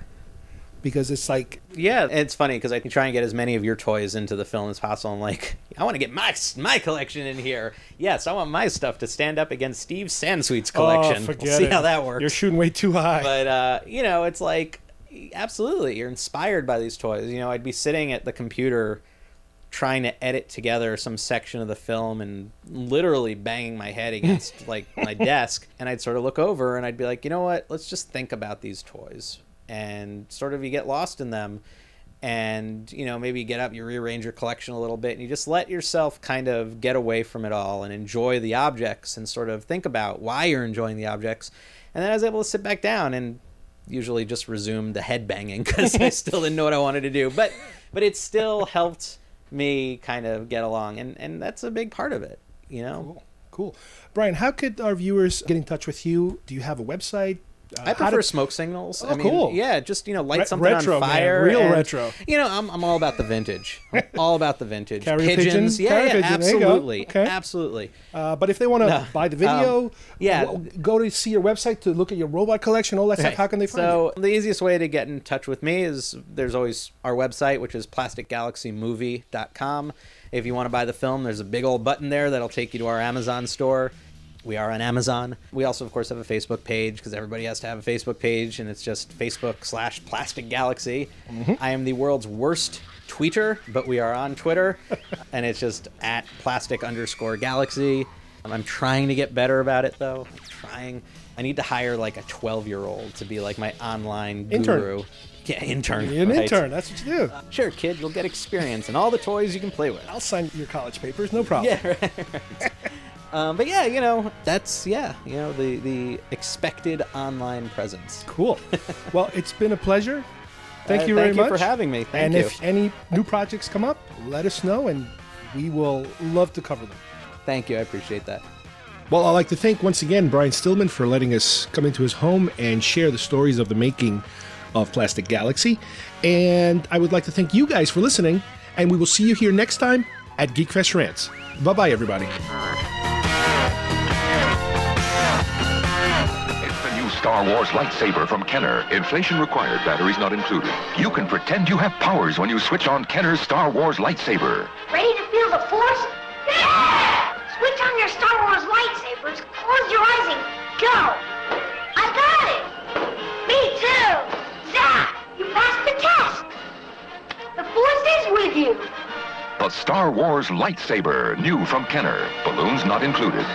Because it's like... Yeah, it's funny because I can try and get as many of your toys into the film as possible. I'm like, I want to get my collection in here. Yes, I want my stuff to stand up against Steve Sansweet's collection. Oh, forget we'll see it. how that works. You're shooting way too high. But, it's like, absolutely, you're inspired by these toys. I'd be sitting at the computer trying to edit together some section of the film and literally banging my head against, like, my desk. And I'd sort of look over and I'd be like, you know what? Let's just think about these toys. And sort of you get lost in them, and maybe you get up, you rearrange your collection a little bit, and you just let yourself kind of get away from it all and enjoy the objects and sort of think about why you're enjoying the objects. And then I was able to sit back down and usually just resume the head banging because I still didn't know what I wanted to do, but it still helped me kind of get along, and that's a big part of it. Cool. Brian, how could our viewers get in touch with you? Do you have a website? I prefer smoke signals. Oh, cool. Yeah, just, light something retro, on fire. Man. Real retro. I'm all about the vintage. I'm all about the vintage. Carrier Pigeons. Carrier pigeon. Absolutely. Okay. Absolutely. But if they want to buy the video, yeah, go to see your website to look at your robot collection, all that stuff, how can they find it? So the easiest way to get in touch with me is there's always our website, which is plasticgalaxymovie.com. If you want to buy the film, there's a big old button there that'll take you to our Amazon store. We are on Amazon. We also, of course, have a Facebook page because everybody has to have a Facebook page, and it's just Facebook/Plastic Galaxy. I am the world's worst tweeter, but we are on Twitter, and it's just at @plastic_galaxy. I'm trying to get better about it, though. I need to hire like a 12-year-old to be like my online guru. Intern. Yeah, intern. You're an right. intern. That's what you do. Sure, kid. You'll get experience and all the toys you can play with. I'll sign your college papers. No problem. Yeah, right. But yeah, that's, the expected online presence. Cool. Well, it's been a pleasure. Thank you very much. Thank you for having me. Thank you. And if any new projects come up, let us know, and we will love to cover them. Thank you. I appreciate that. Well, I'd like to thank once again Brian Stillman for letting us come into his home and share the stories of the making of Plastic Galaxy. And I would like to thank you guys for listening, and we will see you here next time at GeekFest Rants. Bye-bye, everybody. Star Wars lightsaber from Kenner. Inflation required, batteries not included. You can pretend you have powers when you switch on Kenner's Star Wars lightsaber. Ready to feel the Force? Yeah! Switch on your Star Wars lightsabers, close your eyes and go! I got it! Me too! Zap! You passed the test! The Force is with you! The Star Wars lightsaber, new from Kenner. Balloons not included.